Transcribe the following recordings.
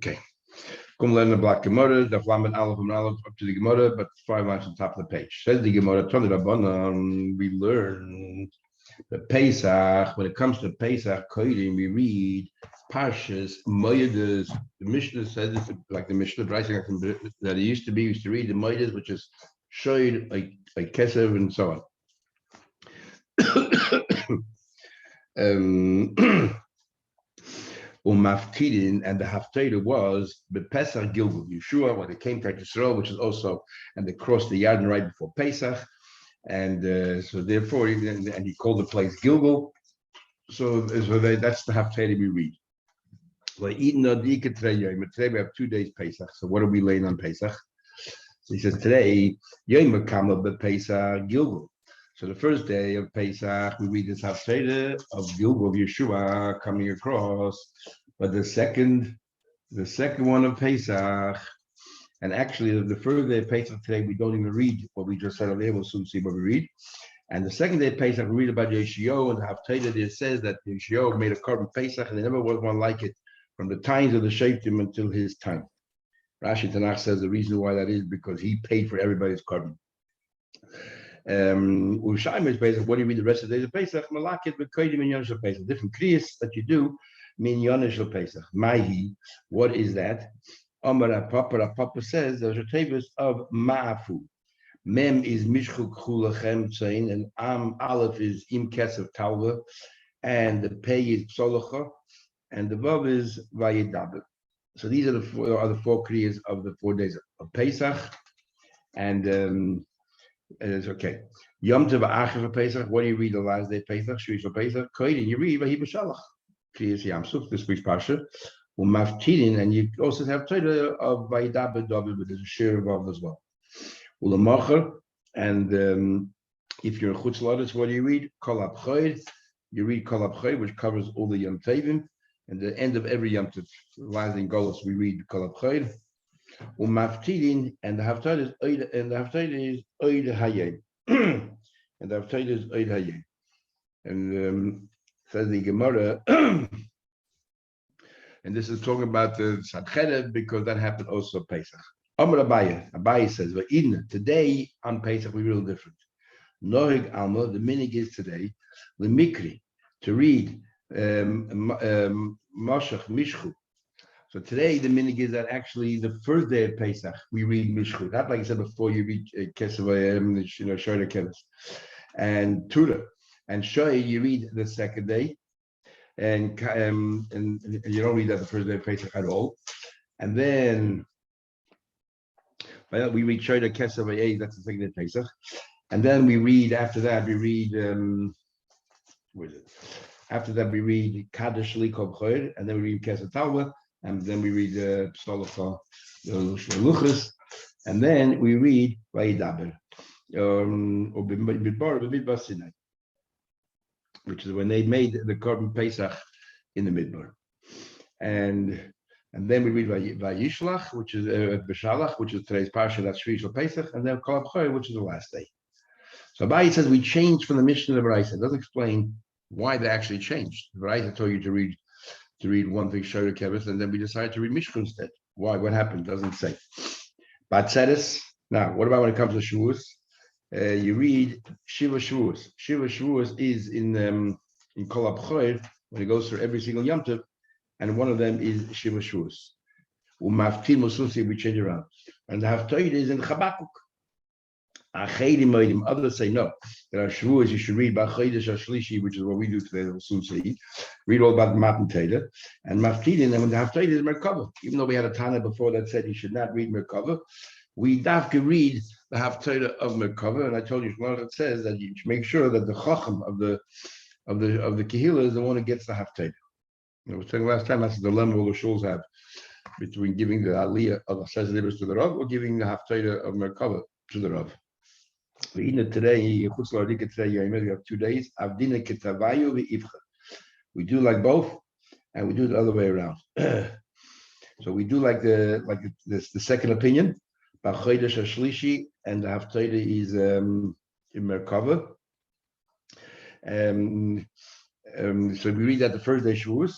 Okay. Come learn the black Gemara, the Flamet Aleph and Aleph up to the Gemara, but 5 lines on top of the page. Says the Gemara, we learn the Pesach. When it comes to Pesach, Kodim, we read Parshas, Moedas. The Mishnah says it's like the Mishnah that it used to be. We used to read the Moedas, which is showed like Kesev and so on. Umaftidin, and the Haftarah was the Pesach Gilgul Yeshua when they came to Israel, which is also, and they crossed the Yarden right before Pesach, and so therefore, and he called the place Gilgul. So that's the Haftarah we read. Today we have 2 days Pesach. So what are we laying on Pesach? So he says today Yom Makama Pesach Gilgul. So the first day of Pesach, we read this Haftarah of Gilgul of Yeshua coming across. But the second one of Pesach, and actually the first day of Pesach today, we don't even read what we just said over there. We'll soon see what we read. And the second day of Pesach, we read about Yeshua, and the Haftarah there says that Yeshua made a korban Pesach, and there never was one like it from the times of the Shoftim until his time. Rashi Tanakh says the reason why that is because he paid for everybody's korban. Ushayim is Pesach. What do you read the rest of the days of Pesach? Malakit v'kodim in Yonah Pesach. Different kriyas that you do mean Yonah Pesach. Mahi, what is that? Amar Papa says there's a tables of Ma'afu. Mem is Mishchuk Chulachem Tzain, and Aleph is Im Kesef Talva, and the Pei is Psolocha, and the Vav is Vayedaber. So these are the four kriyas of the 4 days of Pesach, and it's okay. Yom Tov Achiv Pesach. What do you read the last day of Pesach? Shvish Pesach. Koyin. You read Vahi B'Shalach. Kriyas Yam Suf. This week's parsha. Umaftidin, and you also have Torah of Vayidaber David, but there's a share involved as well. Ulamacher, and if you're in Chutz Laretz, what do you read? Kol Abchoid. You read Kol Abchoid, which covers all the Yom Tovim. And the end of every Yom Tov, last in Golos, we read Kol Abchoid. Umaftidin, and the Haftarah is Oid, and the Haftarah is Oid Hayim, and the Haftarah is Oid Hayim, and says the Gemara, and this is talking about the Sadcherev because that happened also Pesach. Amar Abaye says, but today on Pesach we're real different. Nohig Alma, the minig is today, the Mikri, to read Mashach Mishchu. So today the minig is that actually the first day of Pesach we read Mishchu. Not like I said before, you read Kesevayim, Shoyda Keves, and Tura, and Shoy you read the second day, and you don't read that the first day of Pesach at all, and then we read Shoyda Kesevayim. That's the second day of Pesach, and then we read after that we read where is it? After that we read Kaddish Likov Choyer, and then we read Kesef Talva. And then we read Psolocha, Luchas, and then we read Vayidaber, or B'Midbar Sinai, which is when they made the korban Pesach in the Midbar, and then we read Vayishlach, which is B'Shalach, which is today's parsha, that's Shvish Pesach, and then Kol Abchoy, which is the last day. So Abaye says we changed from the Mishnah to the Baraisa. It doesn't explain why they actually changed. The Baraisa told you to read one thing, Shoyda Keves, and then we decided to read Mishchu instead. Why? What happened? Doesn't say. Batzeres. Now, what about when it comes to Shavuos? You read Shiva Shavuos. Shiva Shavuos is in Kol Abchoy when it goes through every single Yom Tov, and one of them is Shiva Shavuos. Umaftin Mususi, we change around, and the Haftarah is in Chabakuk. Others say no. There are Shavuos you should read B'Chodesh HaShlishi, which is what we do today. We'll soon see. Read all about Matan Torah and Maftidin. And when the Haftarah is Merkava, even though we had a Tana before that said you should not read Merkava, we dafka read the Haftarah of Merkava. And I told you, it says that you should make sure that the Chacham of the Kehillah is the one who gets the Haftarah. I was saying last time that's the dilemma all the shuls have between giving the Aliyah of the Sezalibus to the Rav or giving the Haftarah of Merkava to the Rav. Today, we have 2 days. We do like both, and we do the other way around. So we do like the second opinion, B'Chodesh HaShlishi, and the Haftarah is in Merkava. So we read that the first day Shavuos,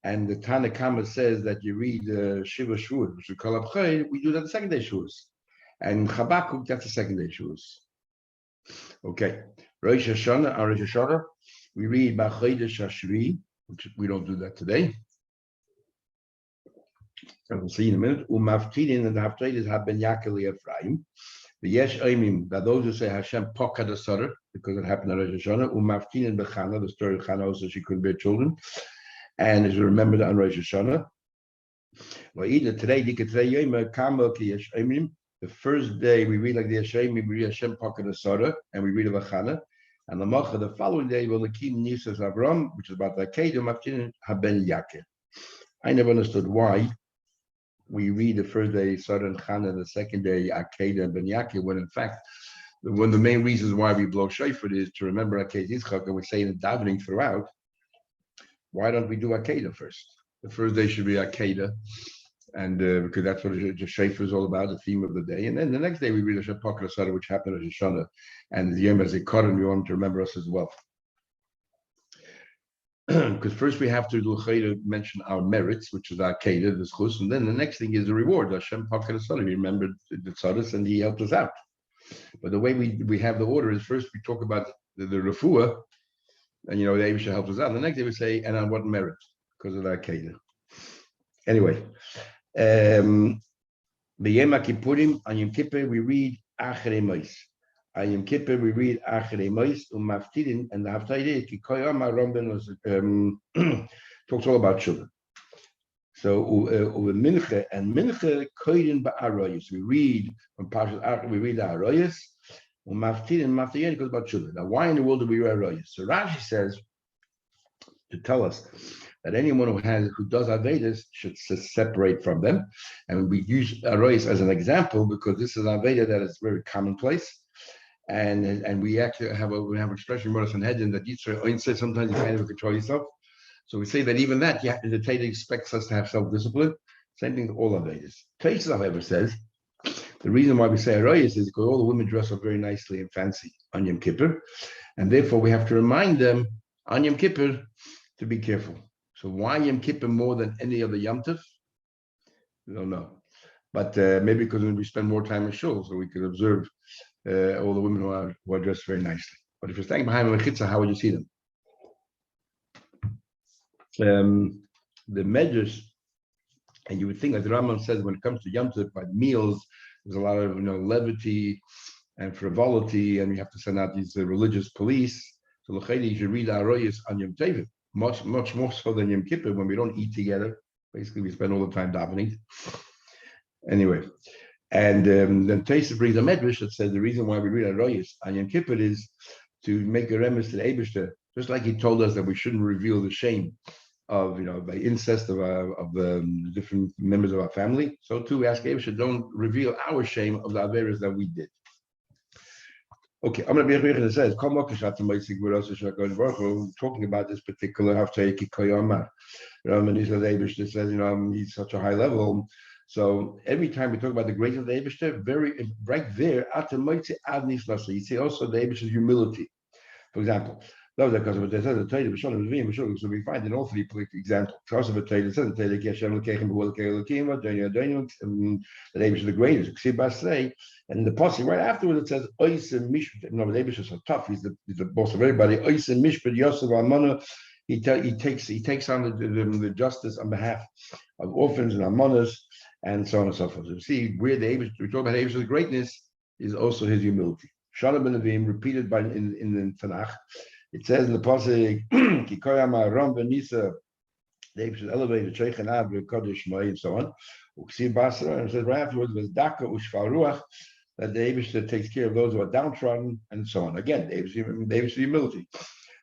And the Tana Kama says that you read Shiva Shavuos, which is called Abchayr, we do that the second day Shavuos. And Chabakuk, that's the second day Shavuos. Okay. Rosh Hashanah, on Rosh Hashanah, we read B'Chodesh Hashvi, which we don't do that today. And we'll see in a minute. Umavtidin, and the Haftarah have Ben Yaakov Ephraim. The Yesh Aimim, that those who say Hashem Pokad Asara, because it happened on Rosh Hashanah. Umavtidin B'Chana, the story of Chana also, she couldn't bear children. And as we remember that on Rosh Hashanah. Well, either today, the first day we read like the Hashem, we read Hashem Pakad Asara, and we read of Achana. And the Macha, the following day, will Lakim Nisas Avram, which is about the Akedah, Maftin Haben Yaakov. I never understood why we read the first day Sarah and Chana, and the second day Akedah and Ben Yaakov, when in fact, one of the main reasons why we blow shofar is to remember Akedah Yitzchak, and we say in the davening throughout. Why don't we do Akedah first? The first day should be Akedah, and because that's what the shofar is all about, the theme of the day. And then the next day we read Hashem Pakad Asara, which happened at Hashanah, and the Yom HaZikaron, we want to remember us as well. Because first we have to mention our merits, which is our Akedah, the Schus, and then the next thing is the reward. Hashem Pakad Asara, we remembered the Tzaddis, and he helped us out. But the way we have the order is first we talk about the refuah, and the Eibusha helps us out. And the next day we say, and on what merit? Because of the Akedah. Anyway, the Yom Kippurim, on Yom Kippur, we read Achrei Mos. On Yom Kippur, we read Achrei Mos, Umaftirin, and the Haftarah, Kikoyam Rambam talks all about children. So, Mincha, and Mincha, Koyin Ba'arayos. We read, from Parashat Arayos, we read the Arayos, Umaftirin, Maftirin, goes about children. Now, why in the world do we read Arayos? So, Rashi says, to tell us that anyone who does Avedas should separate from them. And we use Arayos as an example because this is an Aveda that is very commonplace. And we actually have an expression in Moras and Hedin that Yitzhak says sometimes you can't even control yourself. So we say that even that, the Torah expects us to have self-discipline. Same thing with all Avedas. Tosfos, however, says the reason why we say Arayos is because all the women dress up very nicely and fancy on Yom Kippur. And therefore we have to remind them on Yom Kippur to be careful. So why Yom Kippur more than any other Yom Tov? We don't know. But maybe because we spend more time in shul, so we could observe all the women who are dressed very nicely. But if you're standing behind a mechitza, how would you see them? The medrash, and you would think, like the Rambam says, when it comes to Yom Tov, by meals, there's a lot of levity and frivolity, and you have to send out these religious police. So l'chaydi, you should read Arayos on Yom Tov, much more so than Yom Kippur, when we don't eat together. Basically, we spend all the time davening. Anyway, and then Tosfos brings a medrash that says the reason why we read Arayos on Yom Kippur is to make a remiss to the Eibishter, just like he told us that we shouldn't reveal the shame of by incest of the different members of our family. So too, we ask Eibishter, don't reveal our shame of the averas that we did. Okay, I'm going to be here. It says, talking about this particular Haftarah Kikoyama. And he says, Eibishter says, he's such a high level. So every time we talk about the greatness of the Eibishter, right there, you see also the Eibishter's humility. For example, so we find in all three examples. Because of it says the Eibishter is the greatest. And in the passage right afterwards it says, the Eibishter is so tough. He's the boss of everybody. He takes on the justice on behalf of orphans and almanas, and so on and so forth. So you see, where the Eibishter, we talk about Eibishter's greatness, is also his humility. Shana ben Avim, repeated in the Tanakh, it says in the pasuk, Kikoyama Ram ben Nisa, the Eibishter elevated Sheikh Ab Kodesh Mai, and so on. Uksi Basra, and it says right afterwards was Daka Ushfal Ruach, that the Eibishter takes care of those who are downtrodden, and so on. Again, the Eibishter's humility.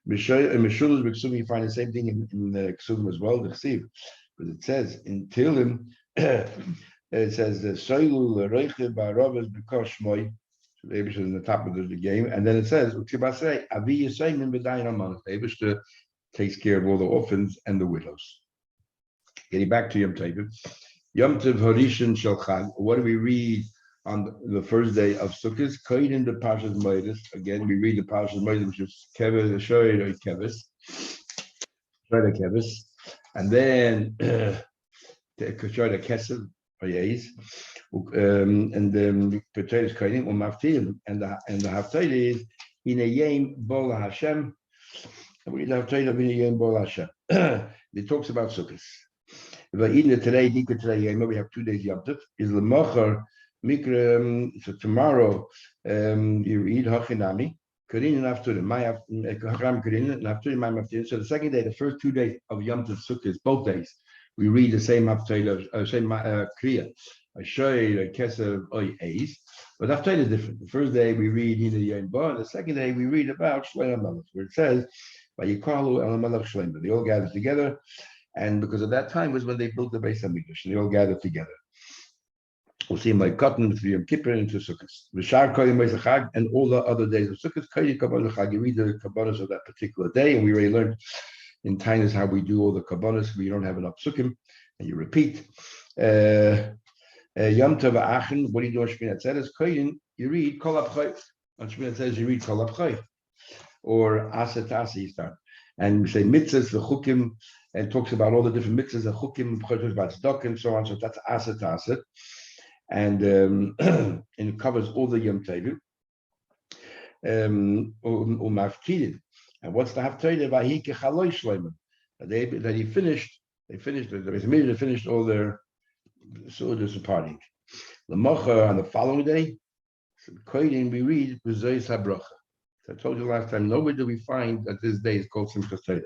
In Meshulas B'Ksuvim, you find the same thing in the Ksuvim as well, the Chsiv, because it says in Tehillim, it says Soilu L'Reiche Ba'Ravas B'Kosh Moi. So the Eibishter is in the top of the game, and then it says Uksibasrei Avi Yisayim B'Dayin Aman. The Eibishter takes care of all the orphans and the widows. Getting back to Yom Tov, Yom Tov Harishon Shel Chag. What do we read on the first day of Sukkot? Koyin the Parshas Moedes. Again, we read the Parshas Moedes, which is Keves Shoyed Keves. And then the Kesef Hayes, and the potatoes koidim umaftilim, and the haftarah is in a yem bol Hashem. And we have told in a yem bol Hashem. It talks about sukkahs. But even today, we have 2 days Yom Tov. Is the mocher mikra? So tomorrow, you eat hachinami. Karin and after my hacham karin and after my maftir. So the second day, the first 2 days of Yom Tov sukkahs, both days, we read the same haftarah, same kriya. I show you a kesef oy eis, but haftarah is different. The first day we read Hina Yom Bo, and the second day we read about Shlomo Melech, where it says, "Vayikalu El Melech Shlomo." They all gathered together, and because of that time was when they built the Beis Hamikdash, and they all gathered together. We'll see my cotton through Yom Kippur into Sukkot. V'shar Koyim Chag, and all the other days of Sukkot. Koyim Kabbalah Chag. You read the kabbalas of that particular day, and we already learned in Tainus how we do all the kabbalas. We don't have enough sukkim, and you repeat. Yom Tov Achen. What do you do on Shmini Atzeres? Koyim. You read Kol Abchayv. On Shmini Atzeres, you read Kol Abchayv, or Aset Asa. You start, and we say mitzvahs v'chukim, and talks about all the different mitzvahs and chukim, about tzedakah and so on. So that's Aset Asa. And and it covers all the Yom Tovim. Umafkidin. And what's the haftarah? Vahi kechaloi shleiman. That he finished. They finished. The Beis Hamikdash finished all their seudos and partying. The mocha on the following day, koyin we read b'zois habracha. So I told you last time. Nowhere do we find that this day is called Simchas Torah.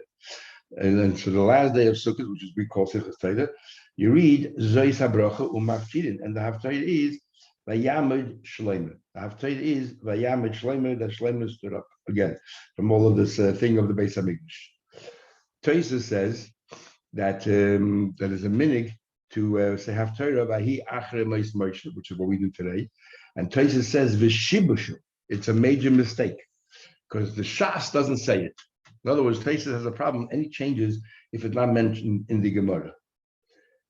And then so the last day of Sukkot, which is we call Simchas Torah, you read Zois HaBracha Umaftirin, and the haftarah is Vayamid Shleimer. The haftarah is Vayamid Shleimer, that Shleimer stood up again from all of this thing of the Beis Hamikdash. Tosfos says that that is a minig to say haftarah Vahi Achre Meis Moshe, which is what we do today. And Tosfos says V'shibushu. It's a major mistake because the Shas doesn't say it. In other words, Tosfos has a problem. Any changes if it's not mentioned in the Gemara,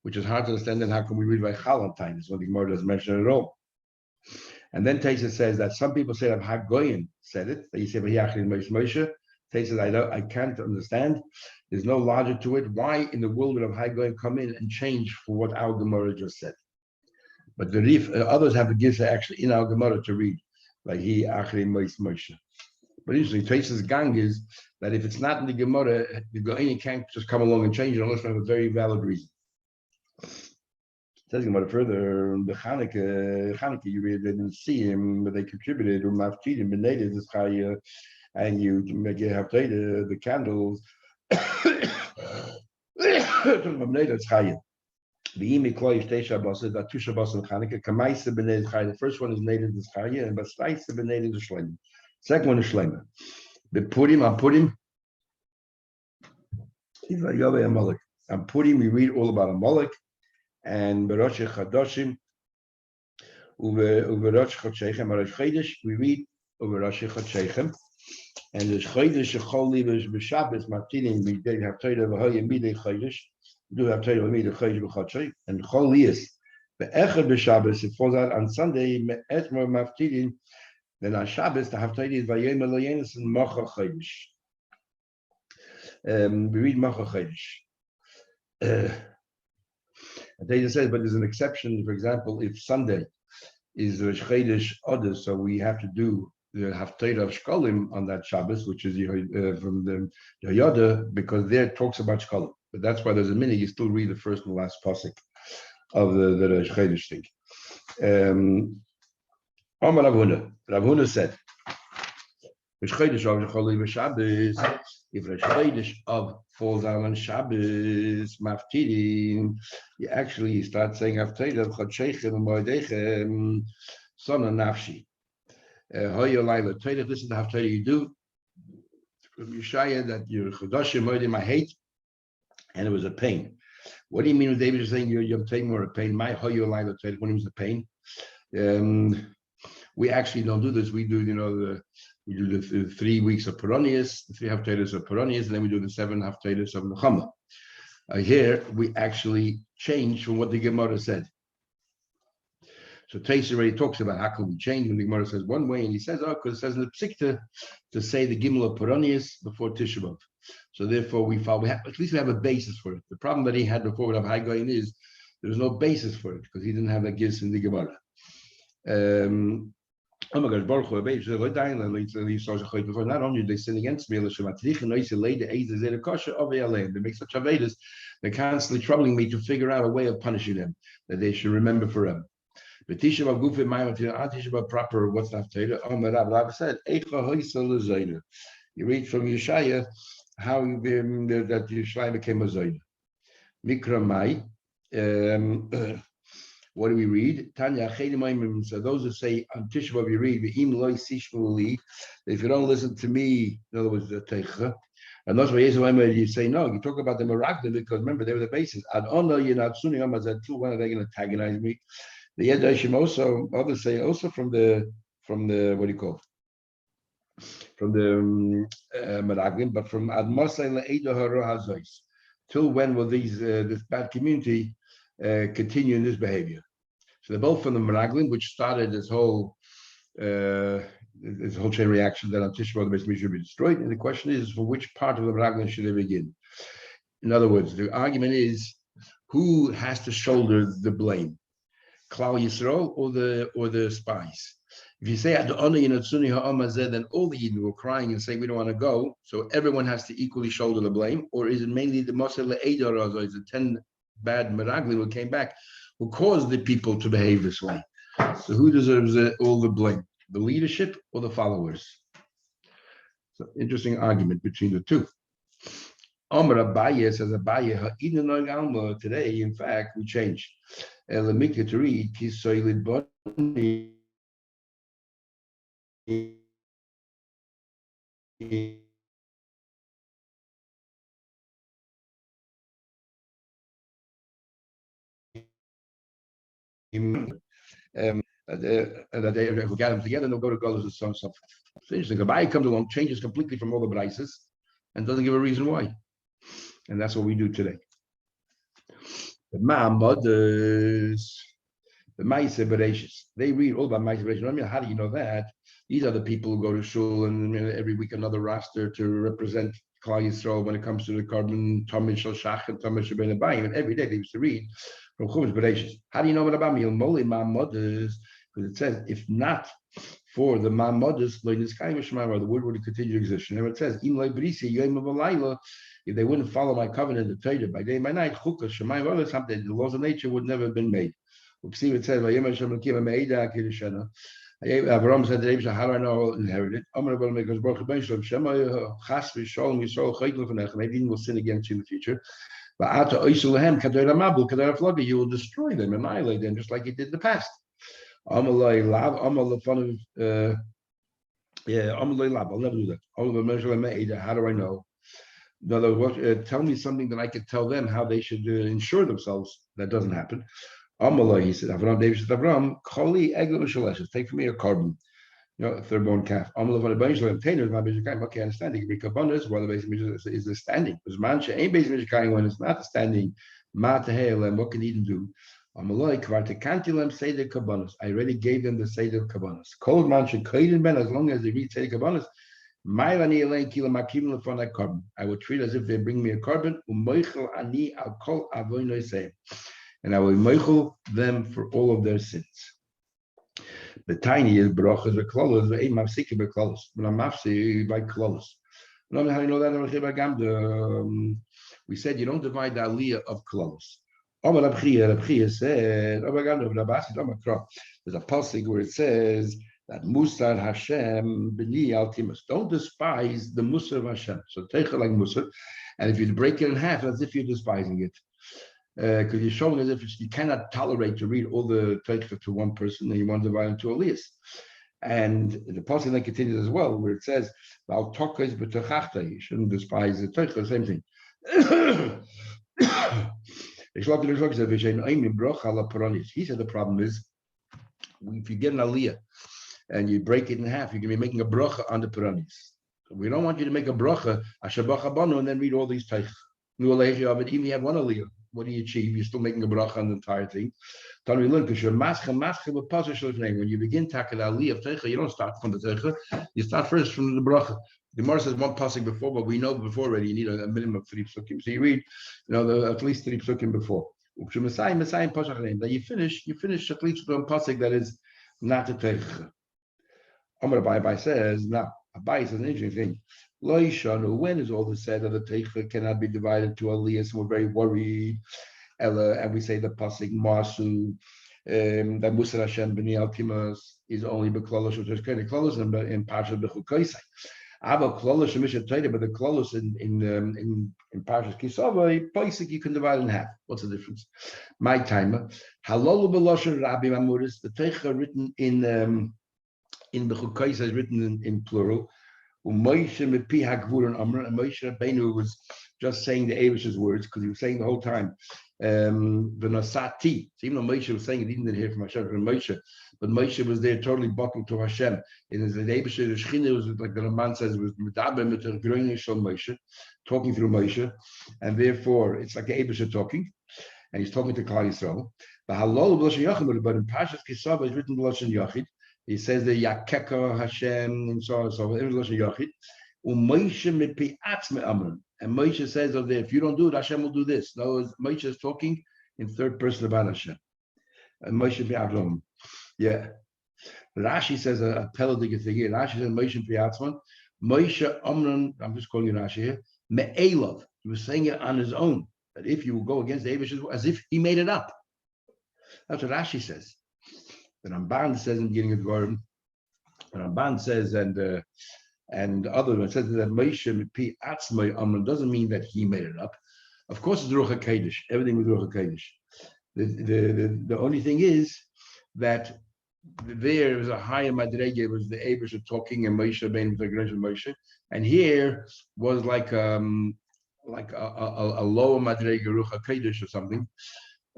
which is hard to understand. Then how can we read by Chalantines when the Gemara doesn't mention it at all? And then Tosfos says that some people say that Hagoyin said it. That you say Vayachin Moshe. Tosfos says I can't understand. There's no logic to it. Why in the world would have Hagoyin come in and change for what our Gemara just said? But the others have a gizah actually in our Gemara to read like he Achri Moshe. But usually Tosfos' gang is that if it's not in the Gemara, the Goyim can't just come along and change it unless they have a very valid reason. Says Gemara further, the Chanukah, you really didn't see him, but they contributed. Umaftidim b'neidah this chaya, and you make it have the candles. The first one is native this chaya, and Bastaisa b'neidah the shleim. Second one is shleima. The Purim, he's like Yahweh Amalek. On Purim, we read all about Amalek and Berosh Chadoshim, Uberosh Chodshechem, Berosh Chodesh, we read Uberosh Chodshechem, and the Chodesh Chol Livers B'Shabbos Martinim, we did have Torah V'Hoyim Midei Chodesh, we do have Torah Midei Chodesh B'Chodshei, and Chol Lias Be'Echad B'Shabbos, it falls out on Sunday, Me'etmer Maftidim. Then on Shabbos, the haftarah is Vayom Eloyenis and Mocha Chodesh. We read Mocha Chodesh. And they just says, but there's an exception. For example, if Sunday is Rosh Chodesh Odeh, so we have to do the haftarah of Shkolim on that Shabbos, which is from the Yoda, because there it talks about Shkolim. But that's why there's a minute you still read the first and last pasuk of the Rosh Chodesh thing. Rav Huna said, if Rosh Chodesh of falls out on Shabbos, Maftirin, you actually start saying Haftarah of Chodshechem and Moedechem, Son of Nafshi. Hoyo Laila Torah, this is the Haftarah you do from Yeshaya that your Chodoshim Moedim I hate, and it was a pain. What do you mean when David is saying your Tovim were a pain? My Hoyo Laila Torah, when it was a pain. We actually don't do this. We do, we do the 3 weeks of Peronius, the 3 haftarahs of Peronius, and then we do the 7 haftarahs of Nechama. Here, we actually change from what the Gemara said. So Tosfos already talks about how can we change when the Gemara says one way, and he says, because it says in the Psikta to say the Gimel of Peronius before Tisha B'Av. So therefore, at least we have a basis for it. The problem that he had before with High Goyin is there's no basis for it because he didn't have that gifts in the Gemara. Oh my gosh, Baruch Hu, not only they sin against me, they make such avedus, they're constantly troubling me to figure out a way of punishing them that they should remember forever. But Tisha B'Av Gufim Mayim Tisha B'Av proper. What's the Haftarah? Rav said, you read from Yeshaya how that Yeshaya became a Zayna. Mikra Mai. What do we read? Tanya Chedim. So those who say on Tisha B'Av you read V'im Lo Yisishmu Li. If you don't listen to me, in other words, the Teicha. And that's why you say no. You talk about the Meraglim because remember they were the basis. Ad Ono Yinatsuni Amazat. When are they going to antagonize me? The Yedashim also, others say also from the what do you call it? From the Meraglim, but from Ad Mosai LeEdo Haro Hazois. Till when will this bad community continue in this behavior? So they're both from the Meraglim, which started this whole chain reaction that on Tisha B'Av the Beis Mikdash should be destroyed. And the question is, for which part of the Meraglim should they begin? In other words, the argument is who has to shoulder the blame, Klal Yisrael or the spies? If you say then all the Yidden were crying and saying we don't want to go, so everyone has to equally shoulder the blame, or is it mainly the Moshe Le'edar, is the 10 bad Meraglim who came back who caused the people to behave this way? So who deserves all the blame? The leadership or the followers? So interesting argument between the two. Amar Abaye says Abaye today, in fact, we changed. Elamika to read Kisoilid Boni. That they got them together and they'll go to Golos and so on. So it's interesting. Abaye comes along, changes completely from all the Braises, and doesn't give a reason why. And that's what we do today. The Ma'amodas, the Ma'aseh Bereshis, they read all about Ma'aseh Bereshis. How do you know that? These are the people who go to shul and every week another roster to represent Klal Yisrael when it comes to the carbon Talmid Shel Shach and Talmid Shel Ben Abayim. And every day they used to read from Chumash Bereshis. How do you know what about me? Ma'amodas, because it says if not for the Ma'amodas, the word would continue to exist. And it says if they wouldn't follow my covenant, the Torah, by day and by night, the laws of nature would never have been made. It says, Abraham said to Abraham, how do I know I will inherit it? Maybe he will sin against you in the future. You will destroy them, annihilate them, just like he did in the past. I'll never do that. How do I know? In other words, tell me something that I could tell them how they should ensure themselves that doesn't happen. He said, David said, Avram, take from me a carbon, a third-born calf. Okay, I understand. It can be kabbanas while the basic is the standing. Because mancha ain't basic when it's not the standing. What can he do? I already gave them the Seder Kabbanas. Cold mancha as long as they read Seder Kabbanas. I would treat as if they bring me a carbon, and I will meichel them for all of their sins. The tiny is brachas v'klalos ve'ein mafsiki b'klalos. When I'm mafsi by klalos. How do you know that? We said you don't divide the aliyah of klalos. Rab Chia said, there's a pasuk where it says that Musar Hashem b'ni altimus. Don't despise the Musar of Hashem. So take it like Musar, and if you break it in half, as if you're despising it, because you're showing as if you cannot tolerate to read all the Teicha to one person, and you want to divide into aliyahs. And the pasuk then continues as well, where it says, "Val tokes b'tachachta." You shouldn't despise the Teicha. Same thing. He said the problem is if you get an aliyah and you break it in half, you're going to be making a bracha on the Puranis. So we don't want you to make a bracha, and then read all these teichas. Even if you have one aliyah, what do you achieve? You're still making a bracha on the entire thing. When you begin tackle the aliyah of teicha, you don't start from the teicha, you start first from the bracha. The Gemara says one pasuk before, but we know before already you need a minimum of 3 psukim. So you read, at least 3 psukim before. Then you finish at least one pasuk that is not a teicha. Amar Abai says, now Abai says an interesting thing. Lo yishanu, when is all this said that the teicha cannot be divided to aliyahs? We're very worried. Ella, and we say the pasuk masu that Musar Hashem b'nei Altimas is only b'klolosh which is kind of klolos in Parshas Bechukoisai. Ava klolos shemisha Torah, but the klolos in Parshas Kisava, basic you can divide in half. What's the difference? My timer halolu b'loshen Rabbi Mamuris. The teicha written in Bechukoisai is written in plural. Moshe mepi hagvur and Moshe Rabbeinu was just saying the Avish's words because he was saying the whole time. V'nosati. So even though Moshe was saying it, he didn't hear from Hashem from Moshe, but Moshe was there totally buckled to Hashem. And the Avish, the Shechina was like the Raman says, was medaber mit der Groine shel Moshe, talking through Moshe, and therefore it's like the Avish talking, and he's talking to Klal Yisrael. But halol b'loshen yachid, but in Parshas Kisava is written b'loshen yachid. He says the Yakeka Hashem and so on and so forth. It was Yachid. Moshe mepi atzme amron. And Moshe says over there, if you don't do it, Hashem will do this. No, Moshe is talking in third person about Hashem. And Moshe mepi atzman. Yeah. Rashi says a pelodic thing here. Rashi says Moshe mepi atzman. Moshe amron. I'm just calling you Rashi here. Me'elov. He was saying it on his own. That if you will go against the Avish, as if he made it up. That's what Rashi says. The Ramban says in the beginning of the Gemara, the Ramban says, and other one says that Moshe Mepi Atzmai Amron doesn't mean that he made it up. Of course, it's Ruach HaKodesh. Everything was Ruach HaKodesh. The only thing is that there was a higher Madrege, it was the Abish talking and Moshe Rabbeinu was the Moshe, and here was like a lower Madrege Ruach HaKodesh or something.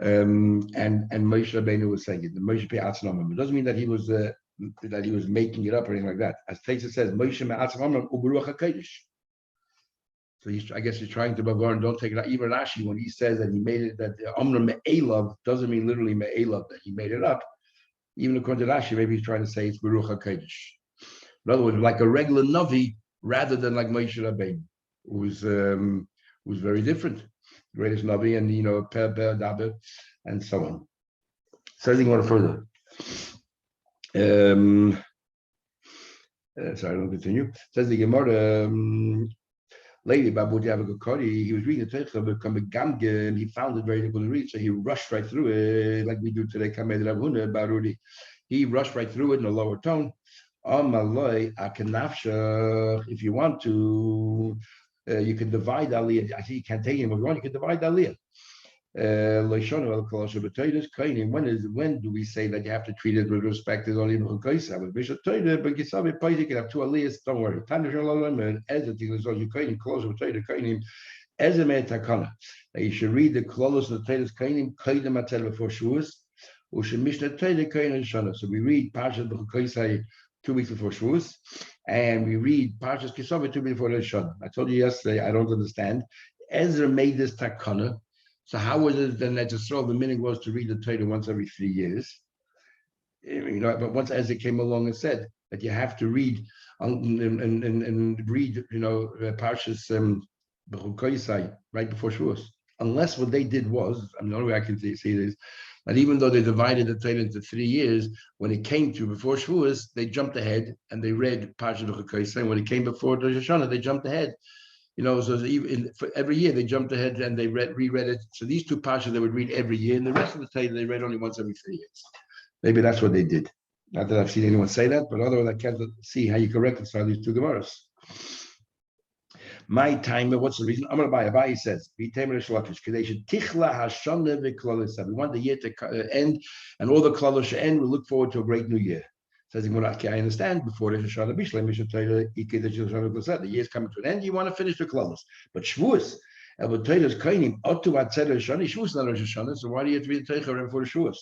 And Moshe Rabbeinu was saying it. The Moshe Pe'atznomim. It doesn't mean that he was making it up or anything like that. As Taisa says, Moshe Me'atznomim u'beruach hakodesh. So I guess he's trying to bavar and don't take it out. Even Rashi, when he says that he made it, that Amr Me'elav doesn't mean literally Me'elav that he made it up. Even according to Rashi, maybe he's trying to say it's beruach hakodesh. In other words, like a regular Navi rather than like Moshe Rabbeinu, who was very different. Greatest Navi and Per Daber and so on. So I think one further. Sorry, I don't continue. Says the Gemara, Lady Babu Javakari, he was reading the Teicha, become a Gamge, and he found it very difficult to read, so he rushed right through it, like we do today, Kamed Ravuna Barudi. He rushed right through it in a lower tone. If you want to, you can divide Aliyah. I see you can't take him if you want, you can divide Aliyah. When do we say that you have to treat it with respect to only Bishop Torah, but you can have 2 Aliyahs, don't worry. You should read the Klolos of the Torah's Kainim, Kaidim Atel before Shavuos, Ushemishna Torah Kainim Shana. So we read Parshas Bechukoisai 2 weeks before Shavuos, and we read Parshas Kisava 2 weeks before Rosh Hashanah. I told you yesterday, I don't understand. Ezra made this takana. So how was it then that just the meaning was to read the Torah once every 3 years? But once Ezra came along and said that you have to read and read, Parshas Bechukoisai right before Shavuos. Unless what they did was, the only way I can see it is that even though they divided the Torah into 3 years, when it came to before Shavuos, they jumped ahead and they read Parshas Bechukoisai. When it came before Rosh Hashanah, they jumped ahead. So even for every year they jumped ahead and they reread it. So these 2 parshas they would read every year, and the rest of the Torah they read only once every 3 years. Maybe that's what they did. Not that I've seen anyone say that, but otherwise I can't see how you can reconcile these 2 Gemaras. My time, what's the reason? Amar Abai says, we want the year to end, and all the Klalos should end. We look forward to a great new year. Says I understand before Rosh Hashanah, the year's coming to an end. You want to finish the Klalos, but Shavuos, Shavuos not Rosh Hashanah. So why do you have to read the Teicha right before the Shavuos?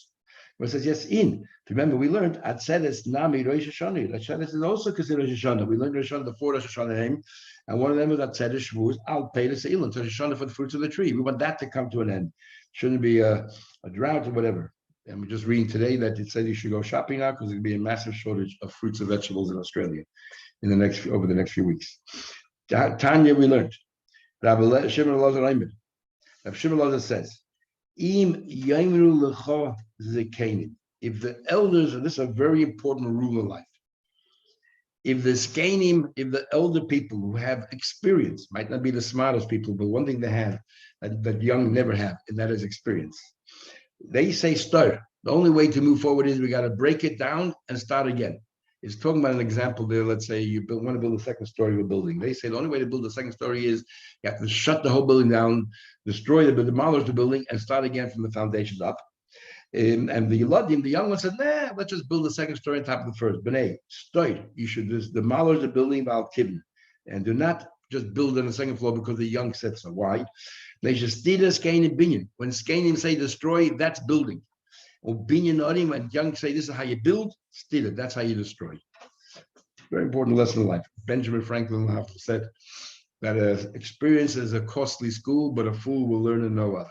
But it says yes. Remember we learned Atzeres Nami Rosh Hashanah. Atzeres is also considered Rosh Hashanah. We learned Rosh Hashanah, the 4 Rosh Hashanah name, and one of them was Atzeres Shavuos Al Peiros Eilan, Rosh Hashanah for the fruits of the tree. We want that to come to an end. Shouldn't be a drought or whatever. And we're just reading today that it said you should go shopping now because there'll be a massive shortage of fruits and vegetables in Australia over the next few weeks. Tanya, we learned. Rabbi Shimon Elazar says, Im yamru lecha zekenim. If the elders, and this is a very important rule in life, if the elder people who have experience, might not be the smartest people, but one thing they have that young never have, and that is experience. They say start. The only way to move forward is we got to break it down and start again. It's talking about an example there. Let's say you want to build a second story of a building. They say the only way to build a second story is you have to shut the whole building down, demolish the building, and start again from the foundations up. And the Yeladim, the young one, said, nah, let's just build a second story on top of the first. B'nai, start. You should just demolish the building al kibn, and do not just build on the second floor because the young said so. Why? They should steal the skenim binyan. When skenim say destroy, that's building. Or binyan odim, when young say this is how you build, steal it. That's how you destroy. Very important lesson in life. Benjamin Franklin said that experience is a costly school, but a fool will learn in no other.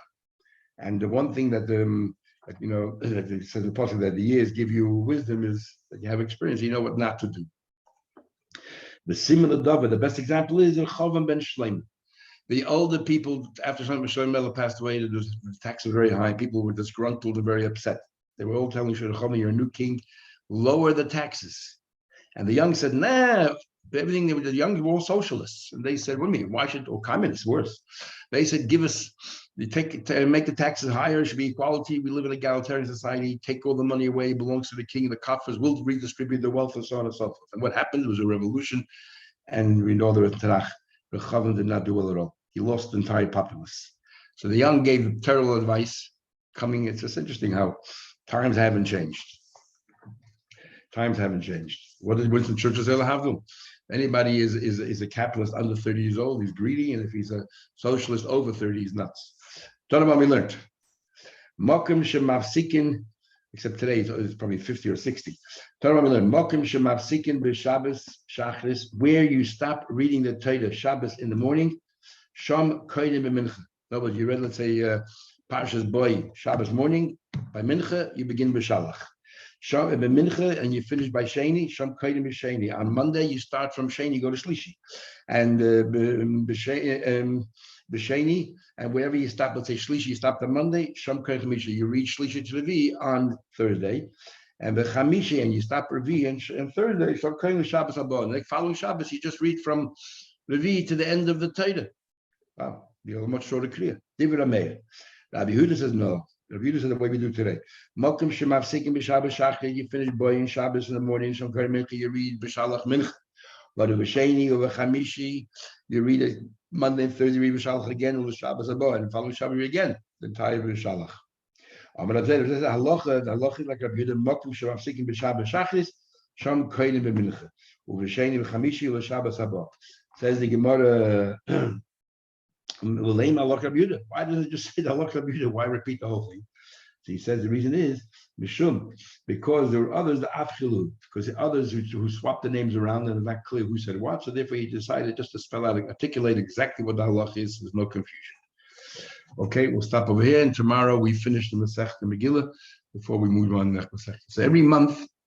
And the one thing that that it says the possible that the years give you wisdom is that you have experience. You know what not to do. The similar David, the best example is Chavan ben Shleim. The older people, after Shlomo passed away, the taxes were very high. People were disgruntled and very upset. They were all telling Shlomo, you're a new king, lower the taxes. And the young said, nah, everything, the young were all socialists. And they said, what do you mean? Why should, or communists, worse. They said, make the taxes higher, it should be equality. We live in an egalitarian society, take all the money away, it belongs to the king, the coffers will redistribute the wealth, and so on and so forth. And what happened was a revolution, and we know the Tanakh. Rechavan did not do well at all. He lost the entire populace. So the young gave terrible advice. It's just interesting how times haven't changed. Times haven't changed. What did Winston Churchill say? Have them? Anybody is a capitalist under 30 years old, he's greedy, and if he's a socialist over 30, he's nuts. Talk about we learned. Mokum shemafsikin, except today it's probably 50 or 60. Talk about we learned. Mokum shemafsikin b'Shabbos shachris, where you stop reading the Torah Shabbos in the morning. Sham koydim b'mincha. In other words, you read, let's say, Parshas Boy Shabbos morning. By mincha, you begin b'Shalach. Sham b'mincha, and you finish by Sheni. Sham koydim b'Sheni. On Monday, you start from Sheni, go to Shlishi, and b'Sheni, and wherever you stop, let's say Shlishi, you stop on Monday. Sham koydim b'Sheni, you read Shlishi to Levi on Thursday, and b'Chamishi, and you stop Levi and Thursday. Sham koydim Shabbos haba. And like following Shabbos, you just read from Levi to the end of the Torah. Wow, you have a much shorter clear. David Ameir. Rabbi Huda says no. Rabbi Huda says the way we do today. Malkim shemafsikim b'Shabbos shachar. You finish boy in Shabbos in the morning. Sham koydim mincha. You read b'Shalach mincha. But b'Sheni or b'Chamishi, you read it Monday and Thursday. Read b'Shalach again. And Shabbos haba, and following Shabbos again. The entire b'Shalach. But I said, the halacha is like Rabbi Huda. Malkim shemafsikim b'Shabbos shachar. Sham koydim b'mincha. U'b'Sheni b'Chamishi or Shabbos haba. Says the Gemara. Why doesn't it just say the halakha Rabbi? Why repeat the whole thing? So he says the reason is mishum, because there were others the afchilu, because the others who swapped the names around and it's not clear who said what. So therefore he decided just to spell out, articulate exactly what the halakha is. There's no confusion. Okay, we'll stop over here, and tomorrow we finish the Masechta Megillah before we move on to the next Masechta. So every month